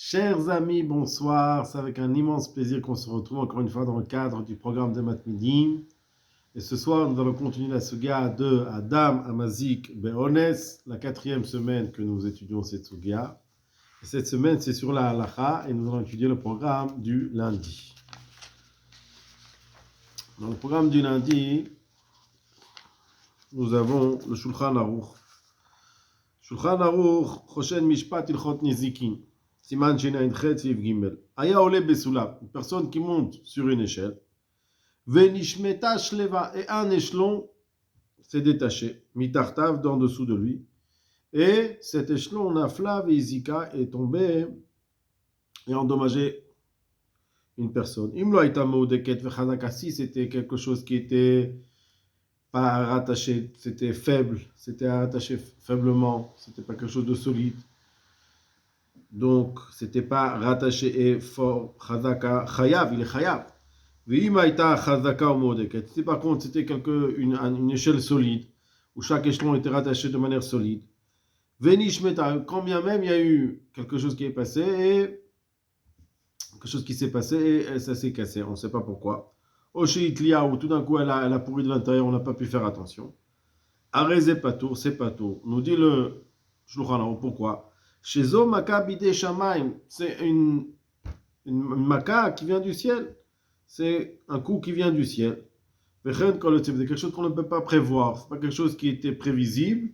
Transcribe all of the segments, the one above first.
Chers amis, bonsoir. C'est avec un immense plaisir qu'on se retrouve encore une fois dans le cadre du programme de Matmidim. Et ce soir, nous allons continuer la sugia de Adam Amazik Be'ones, la 4e semaine que nous étudions cette sugia. Et cette semaine, c'est sur la halacha et nous allons étudier le programme du lundi. Dans le programme du lundi, nous avons le Shulchan Aruch. Shulchan Aruch, Choshen Mishpat Ilchot Nizikin. Siman Shenayin Chet Siv Gimel. Aya Ole Besulav, une personne qui monte sur une échelle. Venishmeta Shleva, et un échelon s'est détaché. Mitartav, d'en dessous de lui. Et cet échelon, Nafla Veizika, est tombé et endommagé une personne. Imlo Aitamo Deket Vechazaka, si c'était quelque chose qui était pas rattaché, c'était faible, c'était rattaché faiblement, c'était pas quelque chose de solide. Donc, c'était pas rattaché et fort. Chazaka, chayav, il est chayav. V'imaïta chazaka ou modeket. Si par contre c'était une échelle solide, où chaque échelon était rattaché de manière solide. Venishmeta, quand bien même il y a eu quelque chose qui est passé, et quelque chose qui s'est passé, et ça s'est cassé, on ne sait pas pourquoi. Osheitlia, où tout d'un coup elle a pourri de l'intérieur, on n'a pas pu faire attention. Arezé patour, c'est patour. Nous dit le Shulchan Aruch, pourquoi? Chez Zo Maka Bide Shamaim, c'est une Maka qui vient du ciel. C'est un coup qui vient du ciel. C'est quelque chose qu'on ne peut pas prévoir. C'est pas quelque chose qui était prévisible.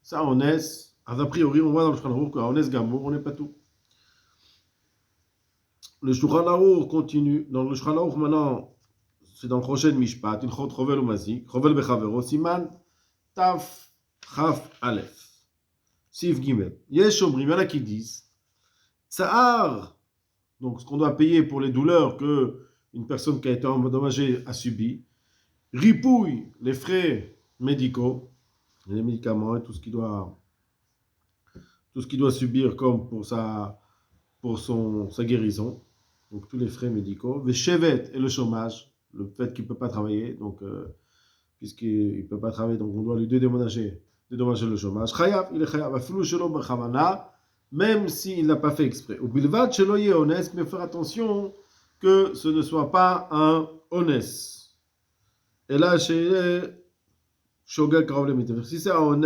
Ça, on est. A priori, on voit dans le Shulchan Aruch qu'on est Gamour, on n'est pas tout. Le Shulchan Aruch continue. Dans le Shulchan Aruch, maintenant, c'est dans le prochain Mishpat. Il chot Chovel ou Mazik. Chovel Bechavero. Siman Taf Chaf Aleph. Sif Gimel. Yesh Omrim, il y en a qui disent Tsahar, donc ce qu'on doit payer pour les douleurs que une personne qui a été endommagée a subi, ripouille les frais médicaux, les médicaments et tout ce qu'il doit subir comme pour sa guérison, donc tous les frais médicaux, Veshevet et le chômage, le fait qu'il ne peut pas travailler, donc puisqu'il ne peut pas travailler, donc on doit lui dédommager le chômage. Chayav, il est chayav, afilou shelo b'chavana, même s'il n'a pas fait exprès. Ou bilvad shelo yeh ones, mais faire attention que ce ne soit pas un ones. Et là, chez shogeg karov lemitev. Si c'est un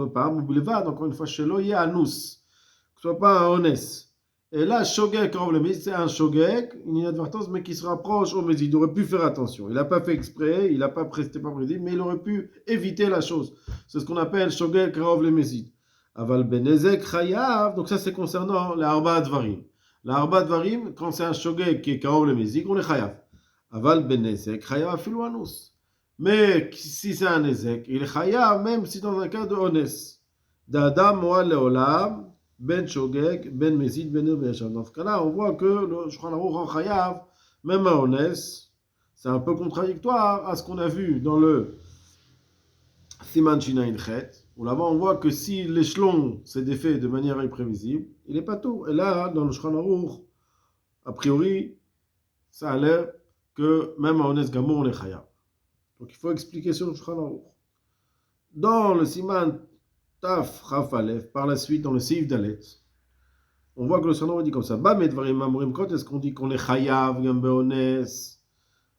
pas un bilvad, encore une fois, shelo yeh anus, que ce soit pas un ones. Et là, shogeg karov lemitev, c'est un shogeg, une inadvertance, mais qui se rapproche au mésid. Il aurait pu faire attention. Il n'a pas fait exprès, il n'a pas presté pas prédit, mais il aurait pu éviter la chose. C'est ce qu'on appelle shogeg karov lemitev. Aval benezek chayav, donc ça c'est concernant les arba dvarim. La arba dvarim, quand c'est un shogeg qui est karov lemitev, on est chayav. Aval benezek chayav afilu anus. Mais si c'est un nezek, il est chayav même si dans un cas de ones. D'adam moal leolam. Ben Shogeg, Ben Mezid, Ben Yasham. Dans ce cas-là, on voit que le Shulchan Aruch en Chayav, même à Onès, c'est un peu contradictoire à ce qu'on a vu dans le Siman Shinayin Chet, où là-bas on voit que si l'échelon s'est défait de manière imprévisible, il n'est pas tout. Et là, dans le Shulchan Aruch, a priori, ça a l'air que même à Onès Gamour, on est Chayav. Donc il faut expliquer sur le Shulchan Aruch. Dans le Siman Taf Chaf Aleph, par la suite dans le Seif Dalet, on voit que le Shulchan dit comme ça. Ba medvarim amurim, quand est-ce qu'on dit qu'on est chayav gam beones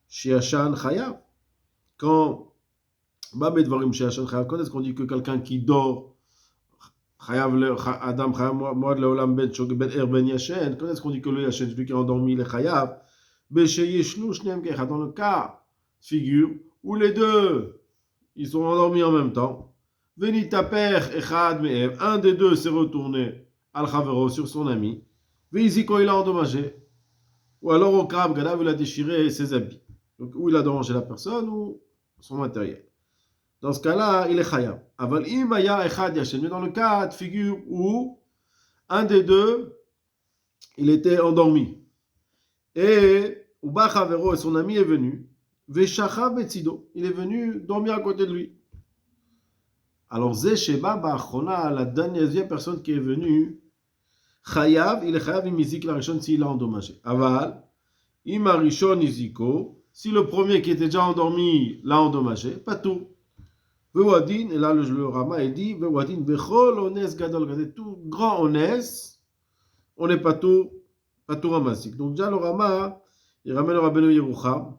shiashan chayav? Quand ba medvarim shiashan chayav, quand est-ce qu'on dit que quelqu'un qui dort chayav adam chayav moad leolam ben shogeg ben er ben yashen? Quand est-ce qu'on dit que le yashen, celui qui est endormi, il est chayav? Besheyeshnu shneim kecha, dans le cas figure où les deux ils sont endormis en même temps. Venitaper echad me'ev, un des deux s'est retourné al chavero sur son ami. Veiziko, il a endommagé. Ou alors au krab gadav, il a déchiré ses habits. Donc ou il a dérangé la personne ou son matériel. Dans ce cas-là, il est chayav. Aval imaya echad yashen. Mais dans le cas de figure où un des deux il était endormi et uba chavero et son ami est venu. Veshacha betzido, il est venu dormir à côté de lui. Alors, Zé Sheba Ba'achona, la deuxième personne qui est venue, Chayav, il est Chayav imizik la Rishon s'il a endommagé. Aval, Ima Rishon iziko, si le premier qui était déjà endormi l'a endommagé, pas tout. Vewadin, et là le Rama il dit, Vewadin, Bechol Ones Gadol, tout grand Ones, on est patour amazik. Donc déjà le Rama, il ramène le Rabbeinu Yerucham,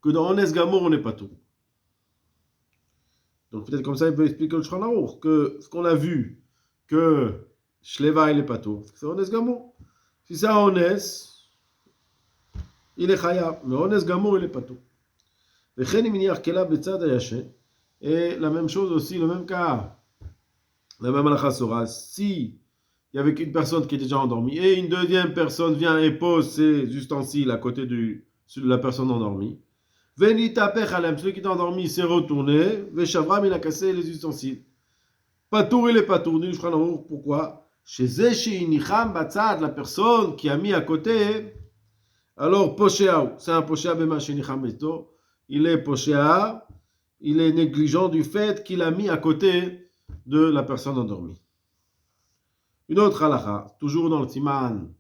que dans Ones Gamour, on n'est pas tout. Donc peut-être comme ça, il peut expliquer le Shulchan Aruch, que ce qu'on a vu, que Shleva, il est pas tout, c'est Ones Gamour. Si c'est un Ones, il est Chayav, mais Ones Gamour, il est pas tout. Et la même chose aussi, le même cas, la même halakha sera, si il y avait qu'une personne qui est déjà endormie, et une deuxième personne vient et pose ses ustensiles à côté de la personne endormie, celui qui est endormi s'est retourné, Veshavram, il a cassé les ustensiles. Patour, il est patour. Pourquoi? Chez Nicham Batzad, la personne qui a mis à côté, alors Poshéa, c'est un Poshéa Bema chez Nicham Beto, il est Poshéa, il est négligent du fait qu'il a mis à côté de la personne endormie. Une autre halakha, toujours dans le Timan,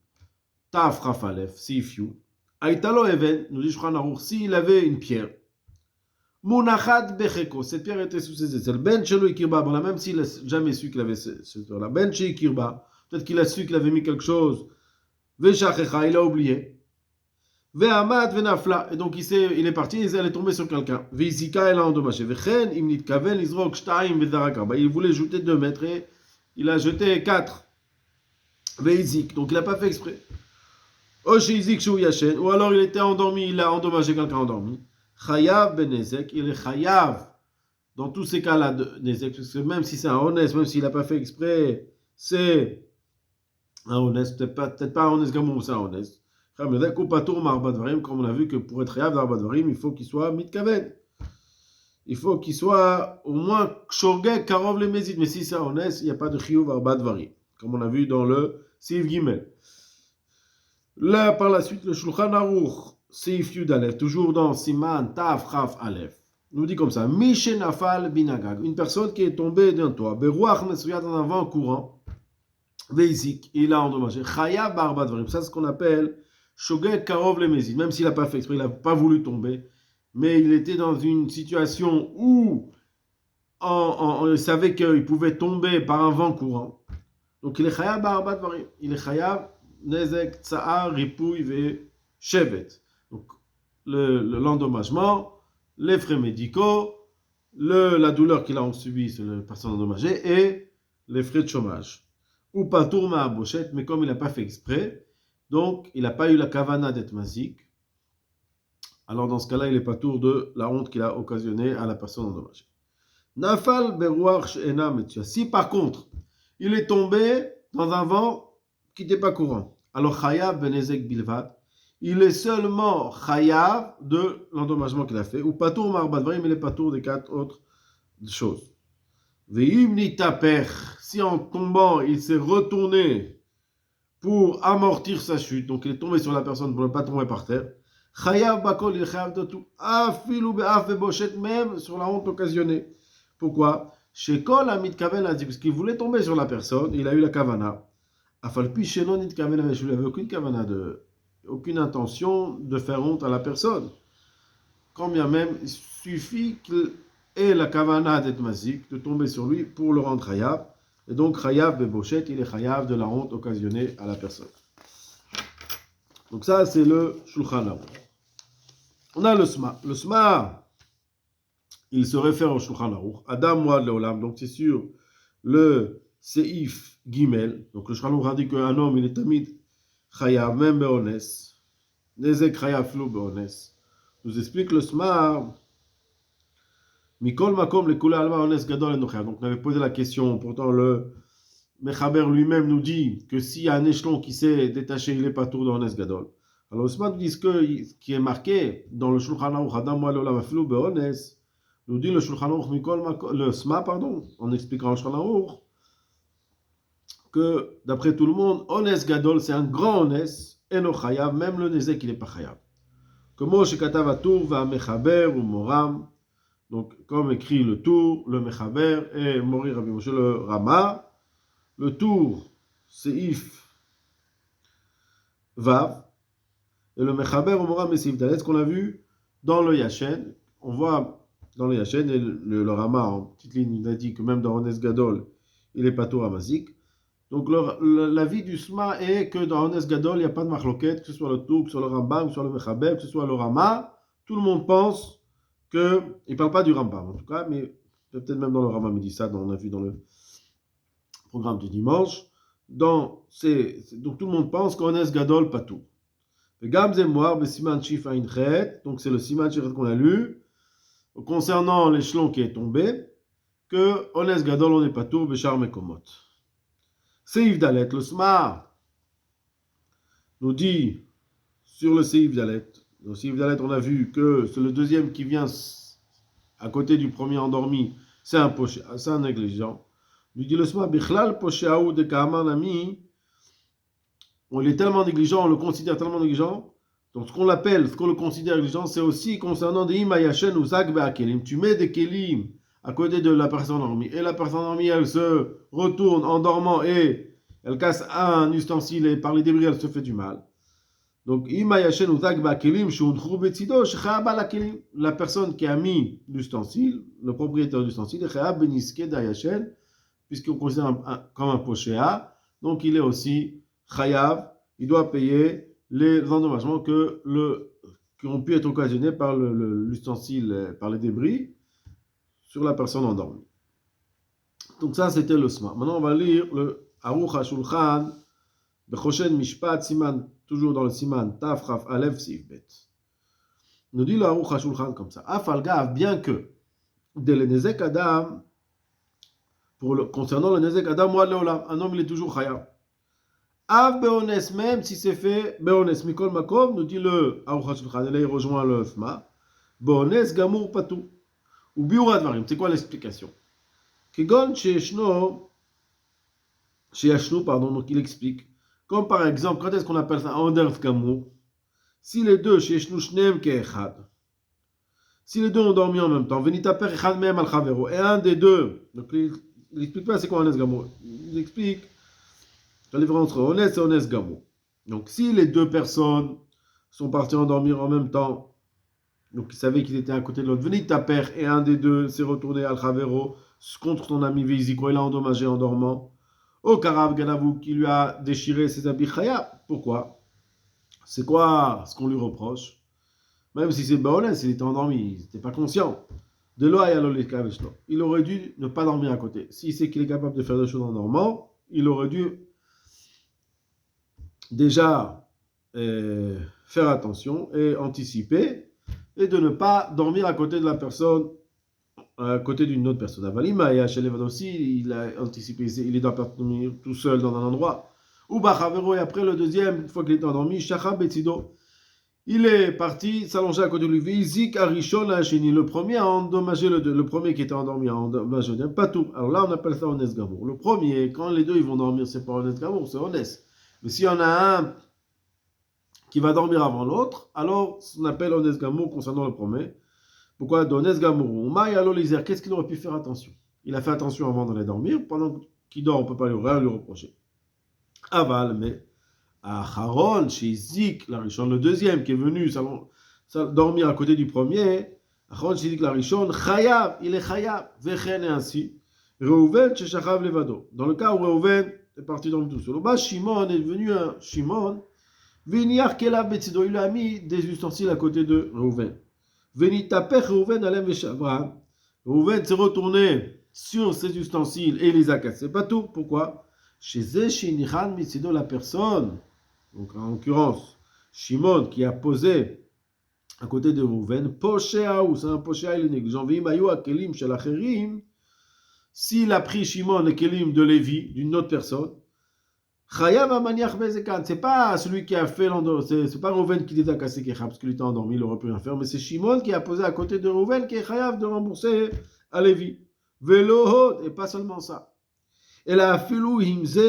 Taf Rafalef, Sifiu, Aïtalo Even, nous dit Shulchan Aruch, s'il avait une pierre, Munachat Becheko, cette pierre était sous ses aisselles. Ben Chelo Ikirba, bon, même s'il n'a jamais su qu'il avait cette pierre-là. Ben Che Ikirba, peut-être qu'il a su qu'il avait mis quelque chose. Veshachecha, il a oublié. Ve'amad Venafla, et donc il est parti, il est tombé sur quelqu'un. Ve'izika, il a endommagé. Ve'chen, Imnit Kaven, Izrok, Shtaim, Ve'daraka. Il voulait jeter 2 mètres et il a jeté 4. Ve'izik, donc il n'a pas fait exprès. Ou alors il était endormi, il a endommagé quelqu'un endormi. Chayav ben Nezek, il est chayav dans tous ces cas-là de Nezek, parce que même si c'est un honnête, même s'il n'a pas fait exprès, c'est un honnête, peut-être pas un honnête comme c'est un honnête. Comme on a vu que pour être chayav d'arbat dvarim, il faut qu'il soit mitkaven. Il faut qu'il soit au moins kshorgek karov le mezid, mais si c'est un honnête, il n'y a pas de chiyuv arbat dvarim, comme on a vu dans le Siv Gimel. Là, par la suite, le Shulchan Aruch, Seif Yud Aleph, toujours dans Siman Taf Chaf Aleph, nous dit comme ça, Mishenafal binagag, une personne qui est tombée d'un toit, Beruach Mesuyat en avant courant, Veizik, il a endommagé, Chayav Barbat Varim, ça c'est ce qu'on appelle Shogeg Karov le Mezid, même s'il n'a pas fait exprès, il n'a pas voulu tomber, mais il était dans une situation où il savait qu'il pouvait tomber par un vent courant, donc il est Chayav Barbat Varim, il est Chayav Nezek, Tsa'ar, Ripouille et Shevet. Donc, l'endommagement, les frais médicaux, la douleur qu'il a subie, c'est la personne endommagée, et les frais de chômage. Ou pas tourma à bochette, mais comme il n'a pas fait exprès, donc il n'a pas eu la kavana d'être mazik, alors dans ce cas-là, il est pas tour de la honte qu'il a occasionnée à la personne endommagée. Nafal beruach she'ena metzia. Si par contre, il est tombé dans un vent qui n'était pas courant. Alors, Chayav benezek bilvat, il est seulement Chayav de l'endommagement qu'il a fait, ou Patour marbadvarim, il est Patour des 4 autres choses. Ve'im nitapech, si en tombant, il s'est retourné pour amortir sa chute, donc il est tombé sur la personne pour ne pas tomber par terre, Chayav bakol, il est Chayav de tout, afilou be'af be'bochet, même sur la honte occasionnée. Pourquoi? Chez Kol Amit Kaven a dit, parce qu'il voulait tomber sur la personne, il a eu la kavana. Afalpi Shenon Nit Kaven avait, je n'avais aucune kavana aucune intention de faire honte à la personne. Quand bien même, il suffit qu'il ait la kavana d'être mazik, de tomber sur lui pour le rendre chayav. Et donc, chayav bebochet, il est chayav de la honte occasionnée à la personne. Donc ça, c'est le Shulchan Aruch. On a le Sma. Le Sma, il se réfère au Shulchan Aruch. Adam Wad Leolam, donc c'est sur le Seif Gimel. Donc le Shulchan Aruch dit qu'un homme, il est tamid chayav, même be'ones. Nezek chayav flou be'ones. Nous explique le Sma. Mikol makom le kula alma ones gadol enochayav. Donc on avait posé la question. Pourtant le Mechaber lui-même nous dit que s'il y a un échelon qui s'est détaché, il est pas tour d'ones gadol. Alors le Sma nous dit ce qui est marqué dans le Shulchan Aruch Adam wa leolam flou be'ones. Nous dit le Shulchan Aruch Mikol makom, le Sma pardon, en expliquant le Shulchan Aruch, que d'après tout le monde, Ones Gadol, c'est un grand Ones, Eno Chayav, même le Nezek, il n'est pas Chayav. Comme Shekatav Atour, va Mechaber ou Moram, donc comme écrit le Tour, le Mechaber et Mori Rabbi Moshe le Rama, le Tour, Seif Vav, et le Mechaber ou Moram et Seif Dalet, ce qu'on a vu dans le Yachen, on voit dans le Yachen, et le Rama en petite ligne, il a dit que même dans Ones Gadol, il est pas Tour Amazik. Donc l'avis du SMA est que dans Ones Gadol, il n'y a pas de machloket, que ce soit le Tour, que ce soit le Rambam, que ce soit le Mechabel, que ce soit le Rama. Tout le monde pense que, il ne parle pas du Rambam en tout cas, mais peut-être même dans le Rambam il dit ça, on a vu dans le programme du dimanche. Donc tout le monde pense qu'Ones Gadol, pas tout. Gam Zemoir, Besiman Shif Ain Chet, donc c'est le Siman Shif qu'on a lu, concernant l'échelon qui est tombé, que Ones Gadol, on n'est pas tout, Bechar Mekomot. Seif Dalet, le SMA nous dit sur le Seif Dalet. Le Seif Dalet, on a vu que c'est le deuxième qui vient à côté du premier endormi, c'est un négligent. Lui dit le SMA, Bichlal Posheaou de Kaaman Ami, on est tellement négligent, on le considère tellement négligent. Donc ce qu'on le considère négligent, c'est aussi concernant des Imayashen ou Zagbe Akelim. Tu mets des Kelim à côté de la personne endormie, et la personne endormie, elle se retourne en dormant et elle casse un ustensile et par les débris, elle se fait du mal. Donc, la personne qui a mis l'ustensile, le propriétaire de l'ustensile, puisqu'on considère comme un pochéa, donc il est aussi chayav, il doit payer les endommagements qui ont pu être occasionnés par l'ustensile, par les débris, sur la personne endormie. Donc ça, c'était le SMA. Maintenant, on va lire le Aruch HaShulchan, Bechoshen Mishpat, Siman, toujours dans le Siman, Taf, Raf, Alev, Sif, Bet. Nous dit le Aruch HaShulchan comme ça. Afalgav, bien que, de l'Enezek Adam, concernant le Nezek Adam, un homme, il est toujours Chaya. Av Beones, même si c'est fait, Beones, Mikol Makom, nous dit le Aruch HaShulchan, et là il rejoint le SMA. Beones, Gamour, Patou. Ou Biura Dvarim, c'est quoi l'explication? Kegon Sheyashnu, pardon, donc il explique. Comme par exemple, quand est-ce qu'on appelle ça Anderf Gamour? Si les deux, Sheyashnu Shneem Keechad, si les deux ont dormi en même temps, Venitaper Echad Mehem Al Chavero, et un des deux, donc il n'explique pas c'est quoi Ones Gamour, il explique la différence entre Ones et Ones Gamour. Donc si les deux personnes sont parties endormir en même temps, donc il savait qu'il était à côté de l'autre, Venitaper, et un des deux s'est retourné Al Chavero contre son ami Veiziko, il l'a endommagé en dormant. Au Karab Ganavou qui lui a déchiré ses habits Chaya. Pourquoi? C'est quoi ce qu'on lui reproche? Même si c'est Baones, il était endormi, il n'était pas conscient. De il aurait dû ne pas dormir à côté. S'il sait qu'il est capable de faire des choses en dormant, il aurait dû déjà faire attention et anticiper et de ne pas dormir à côté de la personne, à côté d'une autre personne. Avalima et Hachelevad aussi, il a anticipé, il ne doit pas dormir tout seul dans un endroit. Ou Bachavero, et après le deuxième, une fois qu'il est endormi, Shachab Betsido, il est parti s'allonger à côté de lui. Zik Arishon Hachini, le premier a endommagé le premier qui était endormi a endommagé le pas tout. Alors là, on appelle ça Ones Gamour. Le premier, quand les deux ils vont dormir, c'est pas Ones Gamour, c'est Ones. Mais s'il y en a un qui va dormir avant l'autre, alors on appelle Ones Gamour concernant le premier. Pourquoi Ones Gamour? Qu'est-ce qu'il aurait pu faire attention? Il a fait attention avant d'aller dormir. Pendant qu'il dort, on ne peut pas rien lui reprocher. Aval, mais Acharon, chez Zik, la Rishon, le deuxième qui est venu dormir à côté du premier, Acharon, chez Zik, la Rishon, Chayav, il est Chayav, Vechen et ainsi. Reuven, chez Shachav Levado. Dans le cas où Reuven est parti dormir tout seul. Au bas, Shimon est devenu un Shimon. Viniar Kelav Betsido, il a mis des ustensiles à côté de Reuven. Venitaper Reuven Alem Veshavra. Reuven s'est retourné sur ses ustensiles et les a cassés. Pas tout. Pourquoi? Chez Zéchinichan Mitsido, la personne, donc en l'occurrence, Shimon qui a posé à côté de Reuven, Poshéa, ou c'est un Poshéa, il est négligent. Vimayu Akelim Shel Acherim, s'il a pris Shimon et Kelim de Lévi, d'une autre personne, Chayav Amaniach Bezekan, c'est pas celui qui a fait l'endormi, c'est pas Reuven qui les a cassés qui est parce qu'il était endormi, il aurait pu rien faire, mais c'est Shimon qui a posé à côté de Reuven qui est Chayav de rembourser à Lévi. Velohod, et pas seulement ça. Et la filou himze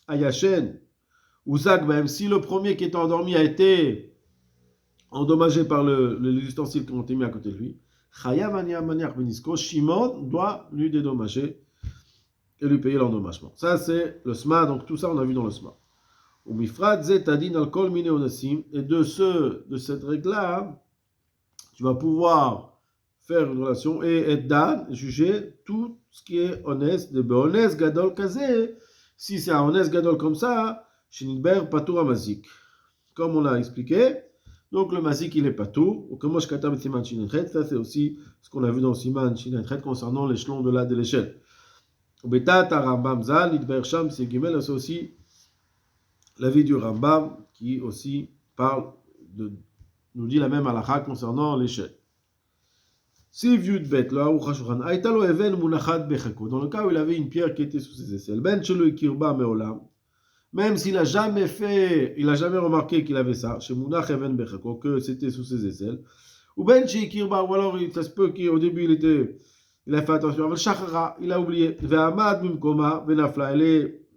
ayashen ou zak, même si le premier qui était endormi a été endommagé par les ustensiles qui ont été mis à côté de lui, chayav ania maniach benisko, Shimon doit lui dédommager et lui payer l'endommagement. Ça c'est le SMA, donc tout ça on a vu dans le SMA. Ou mifrat zetadin al kol mine onasim, et de cette règle-là, tu vas pouvoir faire une relation et être dan, juger tout ce qui est honnête, de be'honest gadol kazé, Si c'est un Ones Gadol comme ça, Shinidber Patour Mazik. Comme on l'a expliqué, donc le Mazik il est Patour. Ou comme Shkatam Siman Shinetret, ça c'est aussi ce qu'on a vu dans Siman Shinetret concernant l'échelon de l'échelle. Betat Rambam Zal, Nidber Sham, c'est Gimel, c'est aussi l'avis du Rambam qui aussi nous dit la même halakha concernant l'échelle. Si Yud Bet, le Aruch HaShulchan, Aïtalo Even Munachat Bechako, dans le cas où il avait une pierre qui était sous ses aisselles, Ben Shelo Kirba Meolam, même s'il n'a jamais remarqué qu'il avait ça, chez Munach Even Bechako, que c'était sous ses aisselles, ou Ben Kirba, ou alors ça se peut qu'au début il a fait attention, avec Shachara, il a oublié, Ve'amad Mimkoma, Venafla, elle est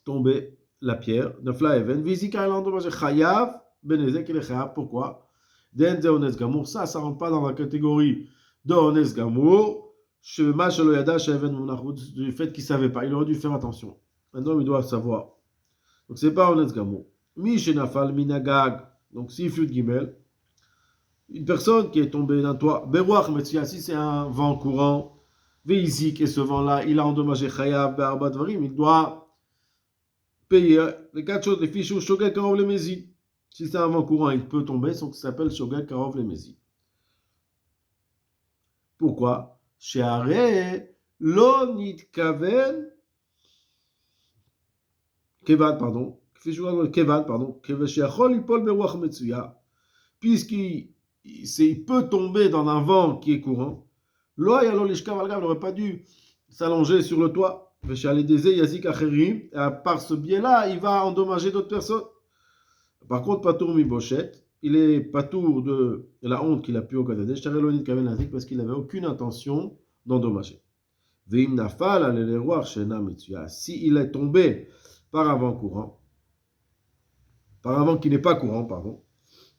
tombée, la pierre, Nafla Even, Vizika, elle a endommagé Chayav, Benezek, il est Chayav, pourquoi? Den Ones Gamour, ça rentre pas dans la catégorie de Ones Gamour, du fait qu'il ne savait pas, il aurait dû faire attention. Maintenant, il doit savoir. Donc, c'est pas Ones Gamour. Mi Shenafal Minagag, donc si Fiut Gimel, une personne qui est tombée d'un toit, Berouach Metsia, si c'est un vent courant, Veizik, et ce vent-là, il a endommagé Chayav, Be'arba Dvarim, il doit payer les 4 choses, les fichus, Shogek, Karov, les Mézi. Si c'est un vent courant, il peut tomber, donc ça s'appelle Shogek, Karov, les Mézi. Pourquoi? Chez Aré, l'onit kaven, Kevan, pardon, puisqu'il peut tomber dans un vent qui est courant, il n'aurait pas dû s'allonger sur le toit. Et à part ce biais-là, il va endommager d'autres personnes. Par contre, Patour mi bochette, il est Patour de la honte qu'il a pu occasionner, parce qu'il n'avait aucune intention d'endommager. Si il est tombé par un vent courant, par un vent qui n'est pas courant, pardon,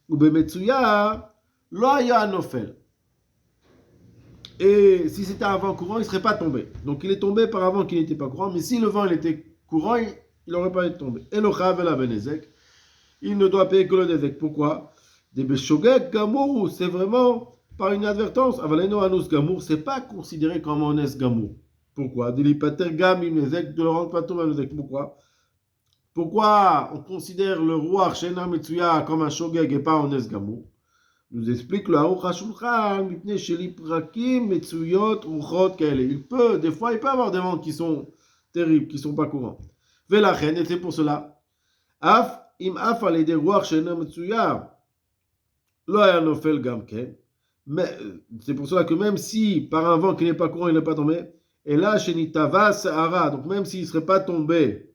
ou bemetsuya, loya nofel. Et si c'était un vent courant, il ne serait pas tombé. Donc il est tombé par un vent qui n'était pas courant, mais si le vent il était courant, il n'aurait pas été tombé. Et le chavel benezek, il ne doit payer que le nezek. Pourquoi? Des beshogek gamour, c'est vraiment par une advertence. Avaleno anus gamour, c'est pas considéré comme un es gamour. Pourquoi? Delipater gam im nezek, de le rendre pas tout nezek. Pourquoi? Pourquoi on considère le roi Shena Metsuya comme un shogeg et pas un es gamour? Nous explique le Aruch HaShulchan, mipnei sheli prakim metsuyot ruchot kaele. Des fois, il peut avoir des vents qui sont terribles, qui sont pas courants. Velachen, et c'est pour cela. Af im af ale de ruach shena metsuya, lo haya nofel gamken. Mais c'est pour cela que même si par un vent qui n'est pas courant, il n'est pas tombé, et là shenitava sahara, donc même s'il ne serait pas tombé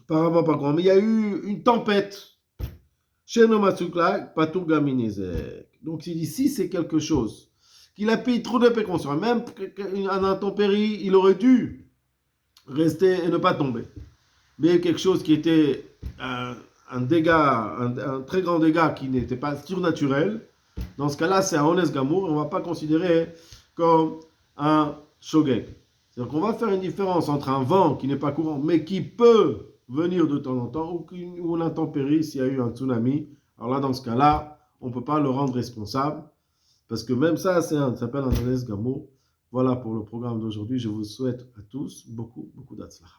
par un vent pas courant, mais il y a eu une tempête. Donc il dit si c'est quelque chose qu'il a payé trop de précautions, même en intempérie, il aurait dû rester et ne pas tomber. Mais quelque chose qui était un dégât, un très grand dégât qui n'était pas surnaturel, dans ce cas-là, c'est un Ones Gamour, on ne va pas considérer comme un Shogeg. C'est-à-dire qu'on va faire une différence entre un vent qui n'est pas courant, mais qui peut venir de temps en temps, ou l'intempérie s'il y a eu un tsunami. Alors là, dans ce cas-là, on ne peut pas le rendre responsable, parce que même ça, ça s'appelle un Ones Gamour. Voilà pour le programme d'aujourd'hui. Je vous souhaite à tous beaucoup, beaucoup d'Atzlacha.